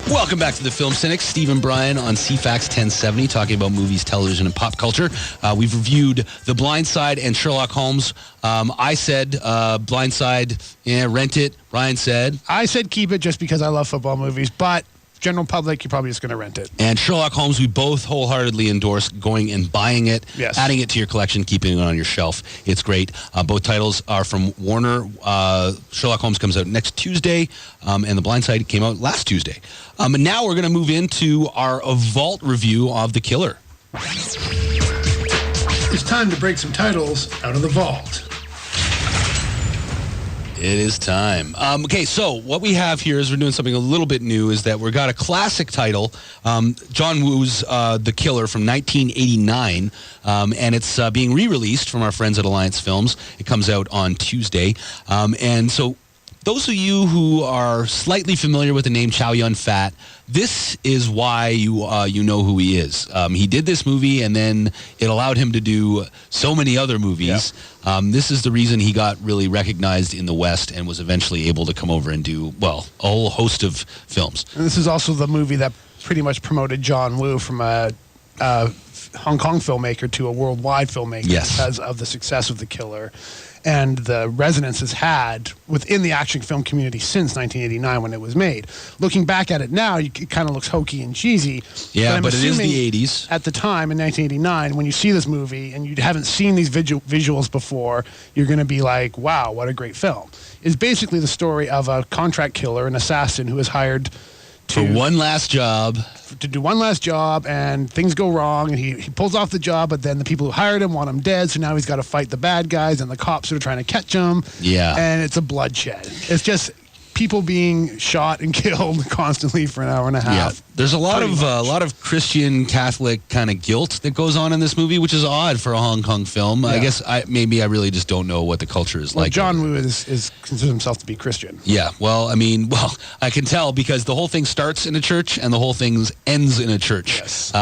Welcome back to the Film Cynics. Steve and Brian on C-FAX 1070, talking about movies, television, and pop culture. We've reviewed The Blind Side and Sherlock Holmes. I said Blind Side, rent it. Brian said... I said keep it just because I love football movies, but general public, you're probably just going to rent it. And Sherlock Holmes, we both wholeheartedly endorse going and buying it, yes, adding it to your collection, keeping it on your shelf. It's great. Both titles are from Warner. Sherlock Holmes comes out next Tuesday, and The Blind Side came out last Tuesday. And now we're going to move into our Vault review of The Killer. It's time to break some titles out of the vault. It is time. Okay, so what we have here is we're doing something a little bit new, is that we've got a classic title, John Woo's The Killer from 1989, and it's being re-released from our friends at Alliance Films. It comes out on Tuesday. And so those of you who are slightly familiar with the name Chow Yun-Fat, this is why you know who he is. He did this movie, and then it allowed him to do so many other movies. Yep. This is the reason he got really recognized in the West and was eventually able to come over and do, well, a whole host of films. And this is also the movie that pretty much promoted John Woo from a Hong Kong filmmaker to a worldwide filmmaker, yes, because of the success of The Killer and the resonance it's had within the action film community since 1989 when it was made. Looking back at it now, it kind of looks hokey and cheesy. Yeah, but it is the 80s. At the time, in 1989, when you see this movie and you haven't seen these visuals before, you're going to be like, wow, what a great film. It's basically the story of a contract killer, an assassin who is hired for one last job. To do one last job, and things go wrong, and he pulls off the job, but then the people who hired him want him dead, so now he's got to fight the bad guys and the cops who are trying to catch him. Yeah. And it's a bloodshed. It's just people being shot and killed constantly for an hour and a half. Yeah. There's a lot of Christian Catholic kind of guilt that goes on in this movie, which is odd for a Hong Kong film. Yeah. I guess maybe I really just don't know what the culture is like. John Woo is considers himself to be Christian. Yeah. Well, I can tell because the whole thing starts in a church and the whole thing ends in a church. Yes.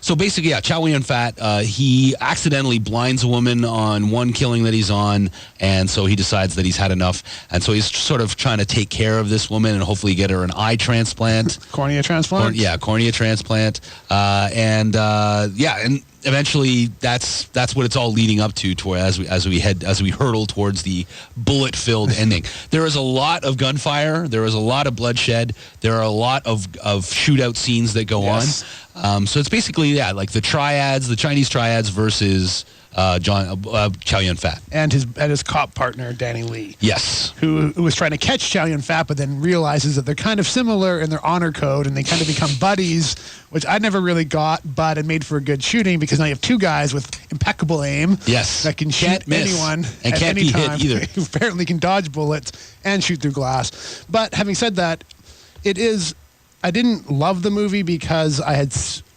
So basically, yeah, Chow Yun-Fat, he accidentally blinds a woman on one killing that he's on, and so he decides that he's had enough, and so he's sort of trying to take care of this woman and hopefully get her an eye transplant. Cornea transplant? Cornea transplant. And eventually that's what it's all leading up to as we hurtle towards the bullet-filled ending. There is a lot of gunfire. There is a lot of bloodshed. There are a lot of shootout scenes that go on. So it's basically, like the Chinese triads versus Chow Yun-Fat. And his cop partner, Danny Lee. Yes. Who was trying to catch Chow Yun-Fat, but then realizes that they're kind of similar in their honor code, and they kind of become buddies, which I never really got, but it made for a good shooting because now you have two guys with impeccable aim. Yes. That can shoot anyone and at can't any be time. hit either. Who apparently can dodge bullets and shoot through glass. But having said that, I didn't love the movie because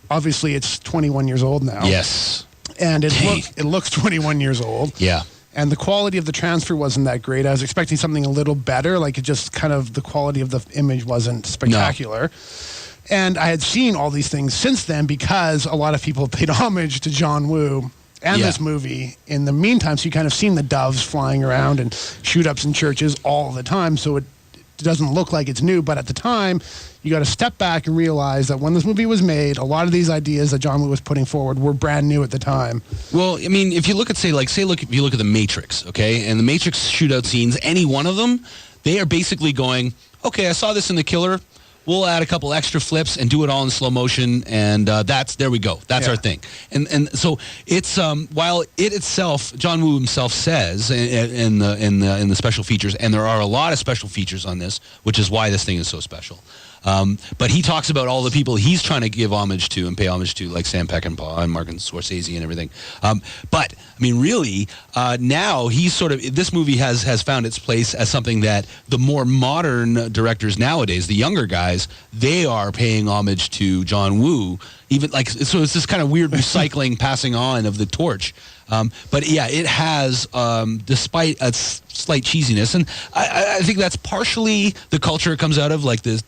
obviously it's 21 years old now. Yes. And it looks 21 years old. Yeah. And the quality of the transfer wasn't that great. I was expecting something a little better. Like, it just kind of, the quality of the image wasn't spectacular. No. And I had seen all these things since then because a lot of people paid homage to John Woo and this movie in the meantime. So you kind of seen the doves flying around and shoot-ups in churches all the time. So it doesn't look like it's new. But at the time, you got to step back and realize that when this movie was made, a lot of these ideas that John Woo was putting forward were brand new at the time. Well, if you look at, if you look at The Matrix, okay, and The Matrix shootout scenes, any one of them, they are basically going, okay, I saw this in The Killer, we'll add a couple extra flips and do it all in slow motion, and there we go. That's our thing. And so it's while it itself, John Woo himself says in the special features, and there are a lot of special features on this, which is why this thing is so special. But he talks about all the people he's trying to give homage to and pay homage to, like Sam Peckinpah and Martin Scorsese and everything. But really, now he's this movie has found its place as something that the more modern directors nowadays, the younger guys, they are paying homage to John Woo. So it's this kind of weird recycling, passing on of the torch. But yeah, it has, despite a slight cheesiness, and I think that's partially the culture it comes out of, like this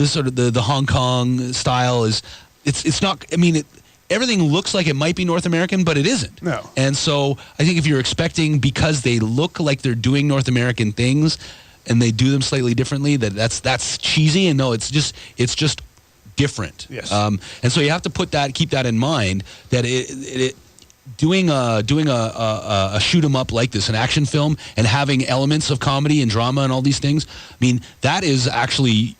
sort of the Hong Kong style is, it's not, everything looks like it might be North American, but it isn't. No. And so I think if you're expecting, because they look like they're doing North American things, and they do them slightly differently, that's cheesy. And no, it's just different. Yes. And so you have to keep that in mind, that doing a shoot 'em up like this, an action film, and having elements of comedy and drama and all these things. I mean, that is actually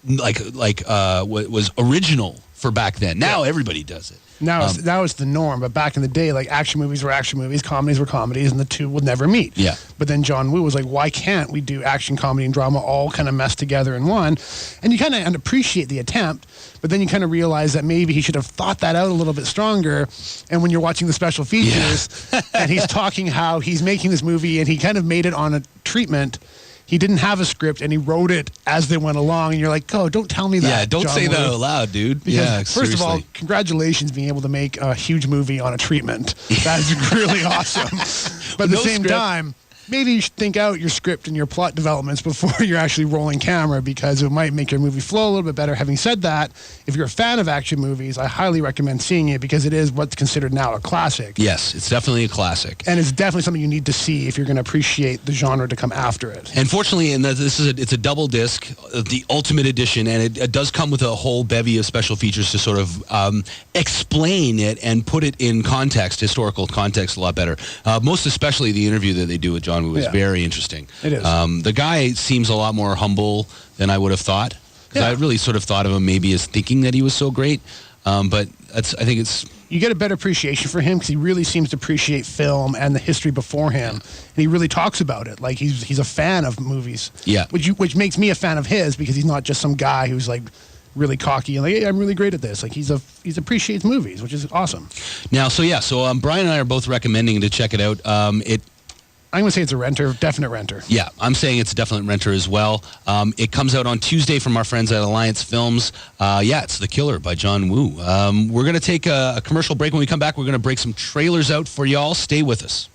what was original for back then. Now everybody does it. Now it's the norm, but back in the day, like, action movies were action movies, comedies were comedies, and the two would never meet. Yeah. But then John Woo was like, why can't we do action, comedy, and drama all kind of meshed together in one? And you kind of appreciate the attempt, but then you kind of realize that maybe he should have thought that out a little bit stronger. And when you're watching the special features, and he's talking how he's making this movie, and he kind of made it on a treatment. He didn't have a script, and he wrote it as they went along. And you're like, "Oh, don't tell me that." Yeah, don't John say Woo. that out loud, dude. Because first of all, seriously. congratulations being able to make a huge movie on a treatment. That's really awesome. But at the No same script. time, maybe you should think out your script and your plot developments before you're actually rolling camera, because it might make your movie flow a little bit better. Having said that, if you're a fan of action movies, I highly recommend seeing it, because it is what's considered now a classic. Yes, it's definitely a classic. And it's definitely something you need to see if you're going to appreciate the genre to come after it. And fortunately, it's a double disc, the Ultimate Edition, and it does come with a whole bevy of special features to sort of explain it and put it in context, historical context, a lot better. Most especially the interview that they do with John Woo is very interesting. It is. The guy seems a lot more humble than I would have thought, because I really sort of thought of him maybe as thinking that he was so great. But I think it's... You get a better appreciation for him, because he really seems to appreciate film and the history before him, and he really talks about it. Like, he's a fan of movies. Yeah. Which makes me a fan of his, because he's not just some guy who's like really cocky and like, hey, I'm really great at this. Like, he's appreciates movies, which is awesome. Now, so Brian and I are both recommending to check it out. I'm going to say it's a renter, definite renter. Yeah, I'm saying it's a definite renter as well. It comes out on Tuesday from our friends at Alliance Films. It's The Killer by John Woo. We're going to take a commercial break. When we come back, we're going to break some trailers out for y'all. Stay with us.